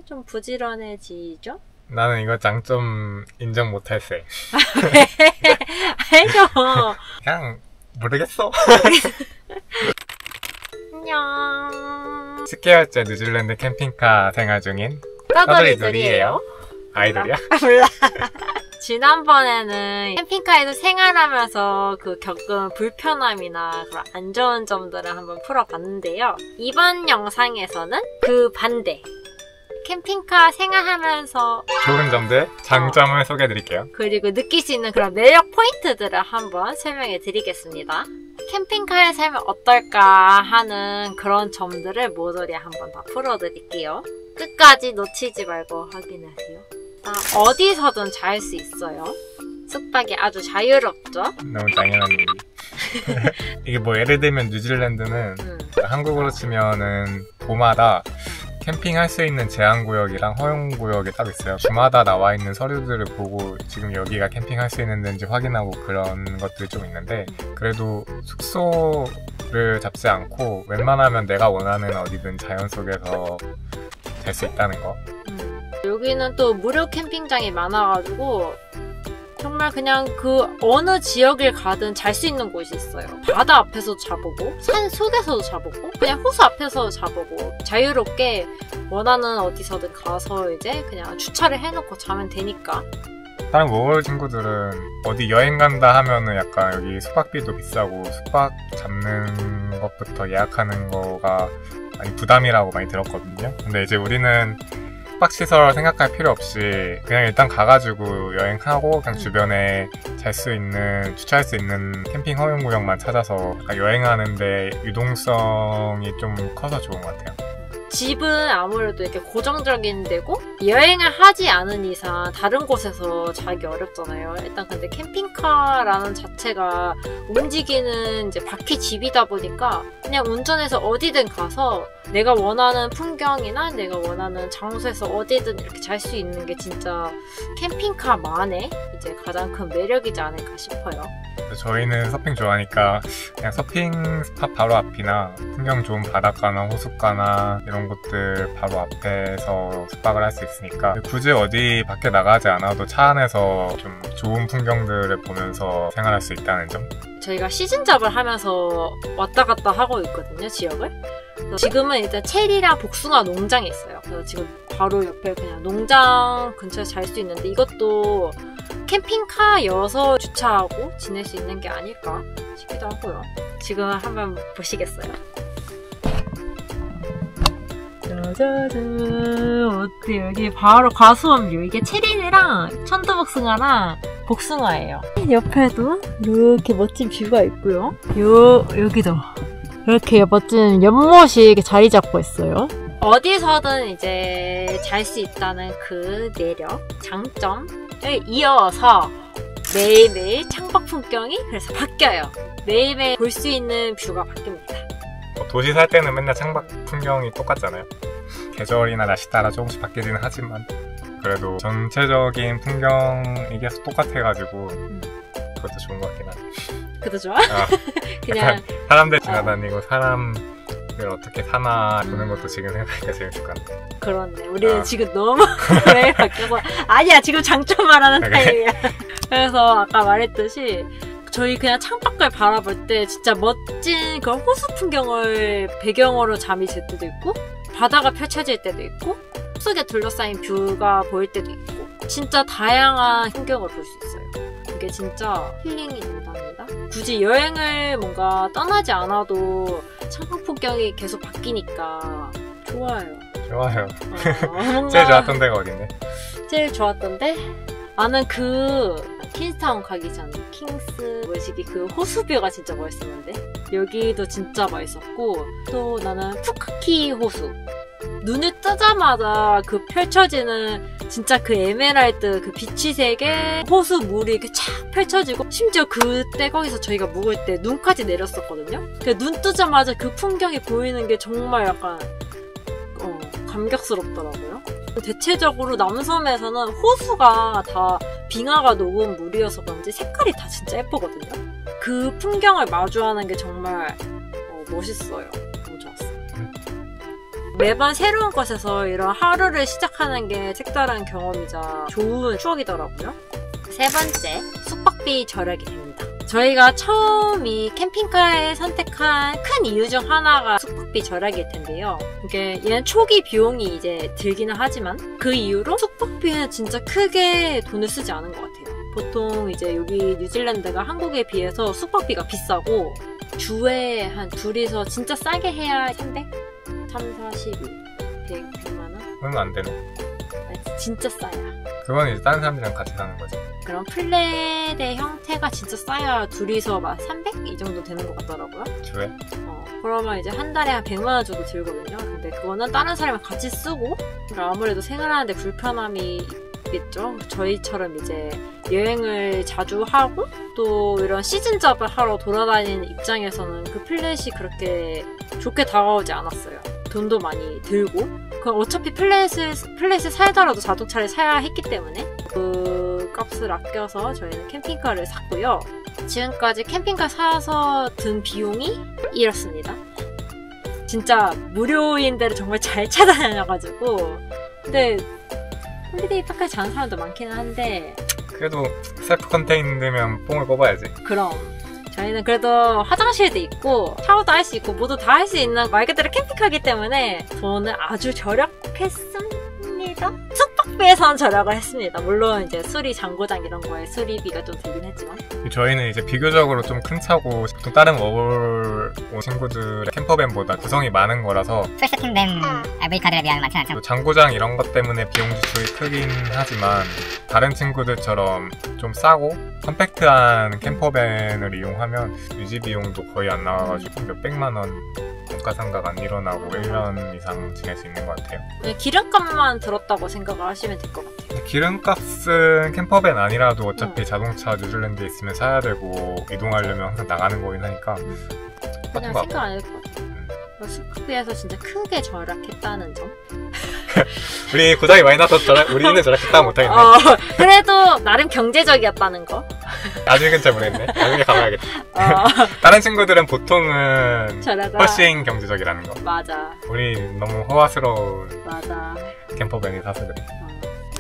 좀 부지런해지죠? 나는 이거 장점 인정 못할세. 알죠. 그냥 모르겠어. 안녕. 10개월째 뉴질랜드 캠핑카 생활 중인 떠돌이들이에요. 아이돌이야? 몰라. 지난번에는 캠핑카에서 생활하면서 겪은 불편함이나 그런 안 좋은 점들을 한번 풀어봤는데요. 이번 영상에서는 그 반대. 캠핑카 생활하면서 좋은 점들, 장점을 소개해드릴게요. 그리고 느낄 수 있는 그런 매력 포인트들을 한번 설명해 드리겠습니다. 캠핑카에 살면 어떨까 하는 그런 점들을 모조리 한번 다 풀어드릴게요. 끝까지 놓치지 말고 확인하세요. 어디서든 잘 수 있어요. 숙박이 아주 자유롭죠? 너무 당연한 얘기. 이게 뭐 예를 들면 뉴질랜드는 한국으로 치면은 도마다 캠핑할 수 있는 제한구역이랑 허용구역이 따로 있어요. 주마다 나와 있는 서류들을 보고 지금 여기가 캠핑할 수 있는 데인지 확인하고 그런 것들이 좀 있는데, 그래도 숙소를 잡지 않고 웬만하면 내가 원하는 어디든 자연 속에서 잘 수 있다는 거. 여기는 또 무료 캠핑장이 많아가지고 정말 그냥 그 어느 지역을 가든 잘 수 있는 곳이 있어요. 바다 앞에서도 자보고 산 속에서도 자보고 그냥 호수 앞에서도 자보고 자유롭게 원하는 어디서든 가서 이제 그냥 주차를 해놓고 자면 되니까. 다른 워홀 친구들은 어디 여행 간다 하면은 약간 여기 숙박비도 비싸고 숙박 잡는 것부터 예약하는 거가 많이 부담이라고 많이 들었거든요. 근데 이제 우리는 숙박시설 생각할 필요 없이 그냥 일단 가가지고 여행하고 그냥 주변에 잘 수 있는, 주차할 수 있는 캠핑 허용구역만 찾아서 여행하는데 유동성이 좀 커서 좋은 것 같아요. 집은 아무래도 이렇게 고정적인 데고 여행을 하지 않은 이상 다른 곳에서 자기 어렵잖아요. 일단 근데 캠핑카라는 자체가 움직이는 이제 바퀴 집이다 보니까 그냥 운전해서 어디든 가서 내가 원하는 풍경이나 내가 원하는 장소에서 어디든 이렇게 잘 수 있는 게 진짜 캠핑카만의 이제 가장 큰 매력이지 않을까 싶어요. 저희는 서핑 좋아하니까 그냥 서핑 스팟 바로 앞이나 풍경 좋은 바닷가나 호숫가나 이런 곳들 바로 앞에서 숙박을 할 수 있으니까 굳이 어디 밖에 나가지 않아도 차 안에서 좀 좋은 풍경들을 보면서 생활할 수 있다는 점. 저희가 시즌잡을 하면서 왔다 갔다 하고 있거든요, 지역을. 지금은 일단 체리랑 복숭아 농장이 있어요. 그래서 지금 바로 옆에 그냥 농장 근처에서 잘 수 있는데 이것도 캠핑카여서 주차하고 지낼 수 있는 게 아닐까 싶기도 하고요. 지금 한번 보시겠어요? 짜자잔, 어때요? 여기 바로 과수원뷰. 이게 체리랑 천도복숭아랑 복숭아예요. 옆에도 이렇게 멋진 뷰가 있고요. 여기도 이렇게 멋진 연못이 이렇게 자리 잡고 있어요. 어디서든 이제 잘 수 있다는 그 매력, 장점을 이어서 매일매일 창밖 풍경이 그래서 바뀌어요. 매일매일 볼 수 있는 뷰가 바뀝니다. 도시 살 때는 맨날 창밖 풍경이 똑같잖아요. 계절이나 날씨 따라 조금씩 바뀌지는 하지만 그래도 전체적인 풍경이 계속 똑같아가지고 그것도 좋은 것 같긴 하네. 그것도 좋아? 그냥 사람들 지나다니고 사람들 어떻게 사나 보는 것도 지금 생각하니까 재밌을 것 같아. 그렇네. 우리는 지금 너무 왜 바뀌어서 아니야, 지금 장점 말하는 타입이야. 그래서 아까 말했듯이 저희 그냥 창밖을 바라볼 때 진짜 멋진 그런 호수 풍경을 배경으로 잠이 들 때도 있고 바다가 펼쳐질 때도 있고 숲속에 둘러싸인 뷰가 보일 때도 있고 진짜 다양한 풍경을 볼 수 있어요. 이게 진짜 힐링이 된답니다. 굳이 여행을 뭔가 떠나지 않아도 창밖 풍경이 계속 바뀌니까 좋아요. 좋아요. 뭔가 제일 좋았던 데가 어딘데? 제일 좋았던 데? 나는 퀸스타운 가기 전에 킹스 뭐시기 그 호수뷰가 진짜 멋있었는데 여기도 진짜 멋있었고 또 나는 푸카키 호수 눈을 뜨자마자 그 펼쳐지는 진짜 그 에메랄드 그 비치색의 호수 물이 이렇게 쫙 펼쳐지고 심지어 그때 거기서 저희가 묵을 때 눈까지 내렸었거든요. 눈 뜨자마자 그 풍경이 보이는 게 정말 약간 감격스럽더라고요. 대체적으로 남섬에서는 호수가 다 빙하가 녹은 물이어서 그런지 색깔이 다 진짜 예쁘거든요. 그 풍경을 마주하는 게 정말 멋있어요. 너무 좋았어요. 매번 새로운 곳에서 이런 하루를 시작하는 게 색다른 경험이자 좋은 추억이더라고요. 세 번째, 숙박비 절약이 됩니다. 저희가 처음 이 캠핑카를 선택한 큰 이유 중 하나가 숙박비 절약일 텐데요. 이게 얘는 초기 비용이 이제 들기는 하지만 그 이후로 숙박비는 진짜 크게 돈을 쓰지 않은 것 같아요. 보통 이제 여기 뉴질랜드가 한국에 비해서 숙박비가 비싸고 주에 한 둘이서 진짜 싸게 해야 300? 3, 40, 100만 원? 그러면 안 되네. 진짜 싸야. 그건 이제 다른 사람들이랑 같이 사는 거지. 그런 플랫의 형태가 진짜 싸야 둘이서 막 300? 이 정도 되는 것 같더라고요. 주에? 그러면 이제 한 달에 한 100만 원 정도 들거든요. 근데 그거는 다른 사람이랑 같이 쓰고 그러니까 아무래도 생활하는데 불편함이 있겠죠. 저희처럼 이제 여행을 자주 하고 또 이런 시즌잡을 하러 돌아다니는 입장에서는 그 플랫이 그렇게 좋게 다가오지 않았어요. 돈도 많이 들고 그럼 어차피 플랫을 살더라도 자동차를 사야 했기 때문에 그 값을 아껴서 저희는 캠핑카를 샀고요. 지금까지 캠핑카 사서 든 비용이 이렇습니다. 진짜 무료인 데를 정말 잘 찾아다녀가지고 근데 홀리데이 패키지 자는 사람도 많기는 한데 그래도 셀프 컨테인드면 뽕을 뽑아야지. 그럼 저희는 그래도 화장실도 있고 샤워도 할 수 있고 모두 다 할 수 있는 말 그대로 캠핑카기 때문에 돈을 아주 절약했습니다. 숙박비에선 절약을 했습니다. 물론 이제 수리 장고장 이런 거에 수리비가 좀 들긴 했지만 저희는 이제 비교적으로 좀 큰 차고 보통 다른 워홀 온 친구들의 캠퍼밴보다 구성이 많은 거라서 풀 세팅된 RV카들에 비하면 많지 않죠. 장고장 이런 것 때문에 비용 지출이 크긴 하지만 다른 친구들처럼 좀 싸고 컴팩트한 캠퍼밴을 이용하면 유지 비용도 거의 안 나와가지고 몇백만 원 감가상각 안 일어나고 1년 이상 지낼 수 있는 것 같아요. 기름값만 들었다고 생각을 하시면 될 것 같아요. 기름값은 캠퍼밴 아니라도 어차피 자동차 뉴질랜드에 있으면 사야 되고 이동하려면 항상 나가는 거긴 하니까 그냥 생각 안 해도 될 것 같아요. 숙박비에서 진짜 크게 절약했다는 점. 우리 고장이 많이 나서 우리는 절약했다고 못하겠네. 그래도 나름 경제적이었다는 거. 아직은 잘 모르겠네. 나중에 가봐야겠다. 다른 친구들은 보통은 훨씬 경제적이라는 거. 맞아. 우리 너무 호화스러운 맞아. 캠퍼밴이 사서 그래.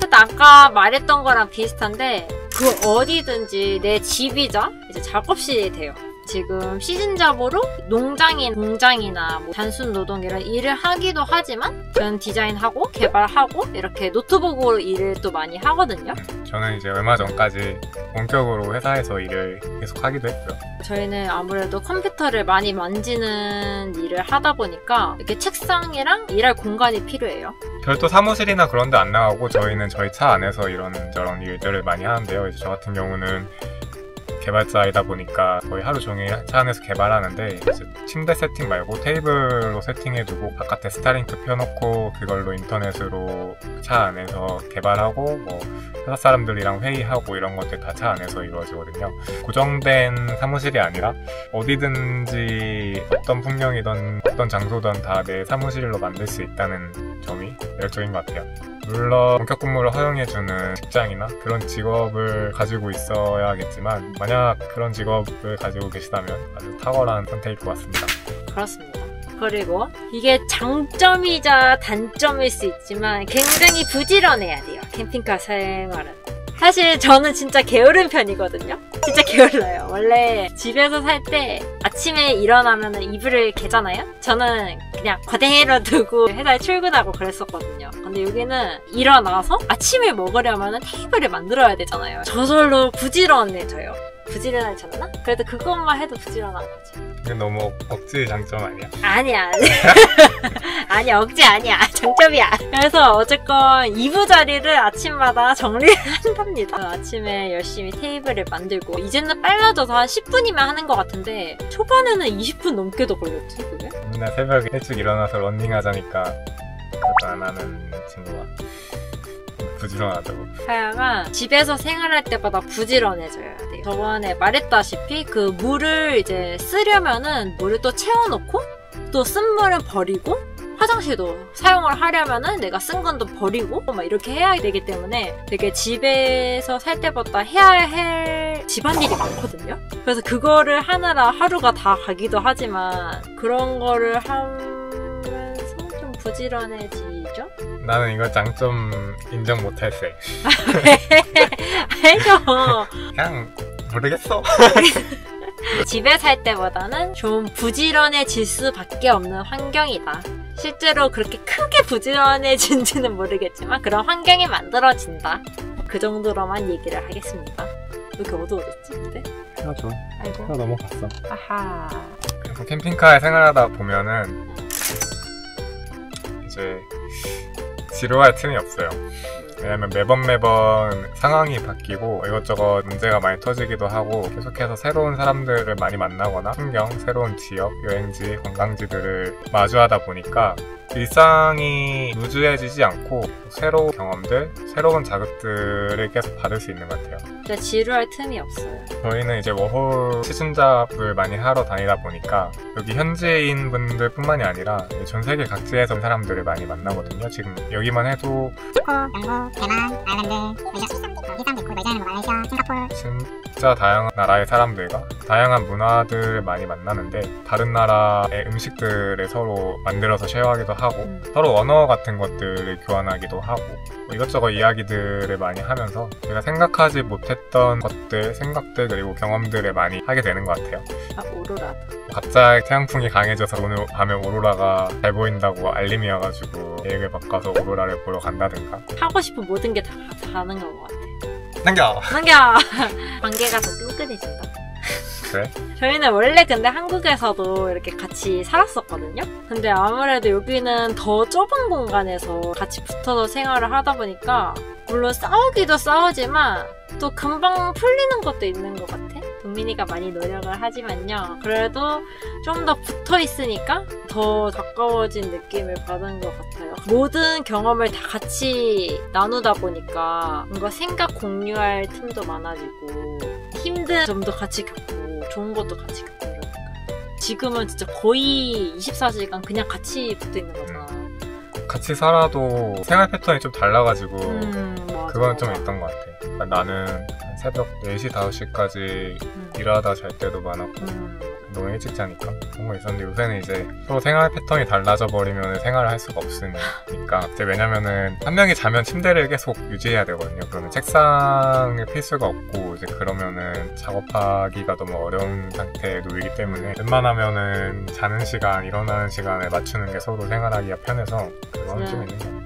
근데 아까 말했던 거랑 비슷한데 그 어디든지 내 집이자 이제 작업실이 돼요. 지금 시즌잡으로 농장인 공장이나 뭐 단순 노동 이런 일을 하기도 하지만 저는 디자인하고 개발하고 이렇게 노트북으로 일을 또 많이 하거든요. 저는 이제 얼마 전까지 본격으로 회사에서 일을 계속 하기도 했고요. 저희는 아무래도 컴퓨터를 많이 만지는 일을 하다 보니까 이렇게 책상이랑 일할 공간이 필요해요. 별도 사무실이나 그런 데 안 나가고 저희는 저희 차 안에서 이런저런 일들을 많이 하는데요. 이제 저 같은 경우는 개발자이다 보니까 거의 하루 종일 차 안에서 개발하는데 이제 침대 세팅 말고 테이블로 세팅해두고 바깥에 스타링크 펴놓고 그걸로 인터넷으로 차 안에서 개발하고 뭐 회사 사람들이랑 회의하고 이런 것들 다 차 안에서 이루어지거든요. 고정된 사무실이 아니라 어디든지 어떤 풍경이든 어떤 장소든 다 내 사무실로 만들 수 있다는 점이 매력적인 것 같아요. 물론 본격 근무를 허용해주는 직장이나 그런 직업을 가지고 있어야겠지만 만약 그런 직업을 가지고 계시다면 아주 탁월한 선택일 것 같습니다. 그렇습니다. 그리고 이게 장점이자 단점일 수 있지만 굉장히 부지런해야 돼요. 캠핑카 생활은. 사실 저는 진짜 게으른 편이거든요. 진짜 게을러요. 원래 집에서 살 때 아침에 일어나면 이불을 개잖아요? 저는 그냥 그대로 두고 회사에 출근하고 그랬었거든요. 근데 여기는 일어나서 아침을 먹으려면 테이블을 만들어야 되잖아요. 저절로 부지런해져요. 부지런해졌나? 그래도 그것만 해도 부지런한 거지. 이게 너무 억지 장점 아니야? 아니야. 아니야, 억지 아니야. 장점이야. 그래서 어쨌건 이부자리를 아침마다 정리를 한답니다. 아침에 열심히 테이블을 만들고 이제는 빨라져서 한 10분이면 하는 것 같은데 초반에는 20분 넘게도 걸렸지 그게? 맨날 새벽에 일찍 일어나서 런닝하자니까 그것도 안 하는 친구가 부지런하다고. 하여간 집에서 생활할 때마다 부지런해져야 돼요. 저번에 말했다시피 그 물을 이제 쓰려면은 물을 또 채워놓고 또 쓴 물은 버리고 화장실도 사용을 하려면은 내가 쓴 건 또 버리고 막 이렇게 해야 되기 때문에 되게 집에서 살 때보다 해야 할 집안일이 많거든요. 그래서 그거를 하느라 하루가 다 가기도 하지만 그런 거를 하면서 좀 부지런해지죠? 나는 이거 장점 인정 못할세. 해줘. 그냥 모르겠어. 집에 살 때보다는 좀 부지런해질 수밖에 없는 환경이다. 실제로 그렇게 크게 부지런해진지는 모르겠지만 그런 환경이 만들어진다. 그 정도로만 얘기를 하겠습니다. 왜 이렇게 어두워졌지? 근데? 해가 좋아. 아이고. 해가 넘어갔어. 아하. 그래서 캠핑카에 생활하다 보면은 이제 지루할 틈이 없어요. 왜냐면 매번 상황이 바뀌고 이것저것 문제가 많이 터지기도 하고 계속해서 새로운 사람들을 많이 만나거나 풍경, 새로운 지역, 여행지, 관광지들을 마주하다 보니까 일상이 루즈해지지 않고 새로운 경험들, 새로운 자극들을 계속 받을 수 있는 것 같아요. 진짜 지루할 틈이 없어요. 저희는 이제 워홀 시즌잡을 많이 하러 다니다 보니까 여기 현지인 분들 뿐만이 아니라 전 세계 각지에서 온 사람들을 많이 만나거든요. 지금 여기만 해도 영국, 대만, 아일랜드, 베트남, 말레이시아, 싱가포르. 진짜 다양한 나라의 사람들과 다양한 문화들을 많이 만나는데 다른 나라의 음식들을 서로 만들어서 쉐어하기도 하고 서로 언어 같은 것들을 교환하기도 하고 뭐 이것저것 이야기들을 많이 하면서 제가 생각하지 못했던 것들, 생각들 그리고 경험들을 많이 하게 되는 것 같아요. 아, 오로라. 갑자기 태양풍이 강해져서 오늘 밤에 오로라가 잘 보인다고 알림이 와가지고 계획을 바꿔서 오로라를 보러 간다든가. 하고 싶은 모든 게 다 가능한 것 같아. 남겨! 관계가 더 끈끈해진다. 그래? 저희는 원래 근데 한국에서도 이렇게 같이 살았었거든요? 근데 아무래도 여기는 더 좁은 공간에서 같이 붙어서 생활을 하다 보니까 물론 싸우기도 싸우지만 또 금방 풀리는 것도 있는 것 같아. 동민이가 많이 노력을 하지만요. 그래도 좀 더 붙어 있으니까 더 가까워진 느낌을 받은 것 같아요. 모든 경험을 다 같이 나누다 보니까 뭔가 생각 공유할 틈도 많아지고 힘든 점도 같이 겪고 좋은 것도 같이 겪고 이러니까 지금은 진짜 거의 24시간 그냥 같이 붙어 있는 거잖아. 같이 살아도 생활 패턴이 좀 달라가지고 맞아, 그건 좀 맞아. 있던 것 같아. 그러니까 나는 새벽 4시, 5시까지 일하다 잘 때도 많았고 너무 일찍 자니까 그런 거 있었는데 요새는 이제 서로 생활 패턴이 달라져 버리면 생활을 할 수가 없으니까 이제 왜냐면은 한 명이 자면 침대를 계속 유지해야 되거든요. 그러면 책상을 필 수가 없고 이제 그러면은 작업하기가 너무 어려운 상태에 놓이기 때문에 웬만하면은 자는 시간, 일어나는 시간에 맞추는 게 서로 생활하기가 편해서 그건 좀 있는 것 같아요.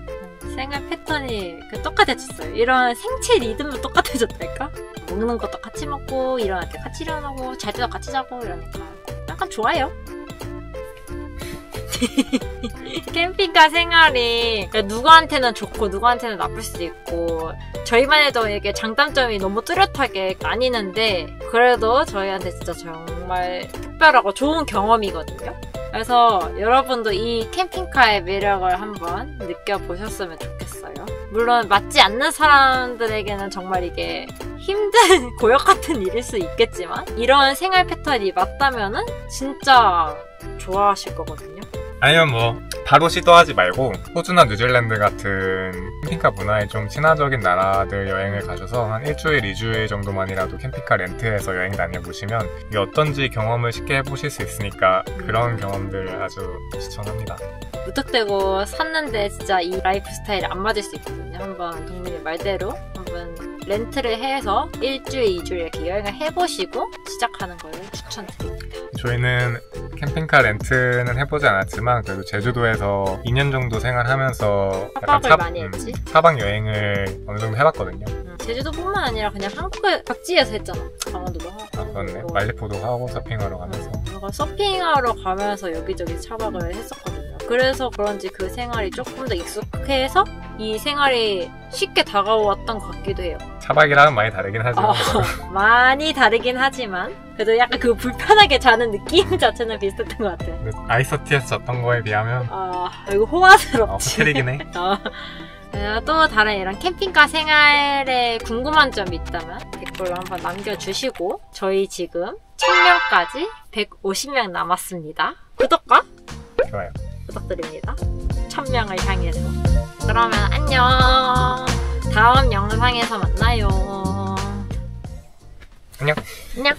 생활 패턴이 똑같아졌어요. 이런 생체 리듬도 똑같아졌달까? 먹는 것도 같이 먹고 일어날 때 같이 일어나고 잘 때도 같이 자고 이러니까 약간 좋아요. 캠핑카 생활이 누구한테는 좋고 누구한테는 나쁠 수도 있고 저희만 해도 이게 장단점이 너무 뚜렷하게 나뉘는데 그래도 저희한테 진짜 정말 특별하고 좋은 경험이거든요. 그래서 여러분도 이 캠핑카의 매력을 한번 느껴보셨으면 좋겠어요. 물론 맞지 않는 사람들에게는 정말 이게 힘든 고역 같은 일일 수 있겠지만 이런 생활 패턴이 맞다면은 진짜 좋아하실 거거든요. 아니면 뭐 바로 시도하지 말고 호주나 뉴질랜드 같은 캠핑카 문화에 좀 친화적인 나라들 여행을 가셔서 한 1주일, 2주일 정도만이라도 캠핑카 렌트해서 여행 다녀보시면 이게 어떤지 경험을 쉽게 해보실 수 있으니까 그런 경험들을 아주 추천합니다. 무턱대고 샀는데 진짜 이 라이프 스타일이 안 맞을 수 있거든요. 한번 동민이 말대로 한번 렌트를 해서 1주일, 2주일 이렇게 여행을 해보시고 시작하는 걸 추천드립니다. 저희는 캠핑카 렌트는 해보지 않았지만 그래도 제주도에서 2년 정도 생활하면서 차박을 많이 했지. 차박 여행을 어느 정도 해봤거든요. 제주도뿐만 아니라 그냥 한국의 각지에서 했잖아. 강원도도 하고. 그렇네. 말리포도 하고 서핑하러 가면서. 제가 서핑하러 가면서 여기저기 차박을 했었거든요. 그래서 그런지 그 생활이 조금 더 익숙해서 이 생활이 쉽게 다가왔던 것 같기도 해요. 차박이랑은 많이 다르긴 하지만 많이 다르긴 하지만 그래도 약간 그 불편하게 자는 느낌 자체는 비슷했던 것 같아. 아이서티에서 잤던 거에 비하면 이거 호화스럽지. 호텔이긴 해. 또 다른 이런 캠핑카 생활에 궁금한 점이 있다면 댓글로 한번 남겨주시고 저희 지금 1000명까지 150명 남았습니다. 구독과 좋아요. 부탁드립니다. 1000명을 향해서. 그러면 안녕. 다음 영상에서 만나요. 안녕. 안녕.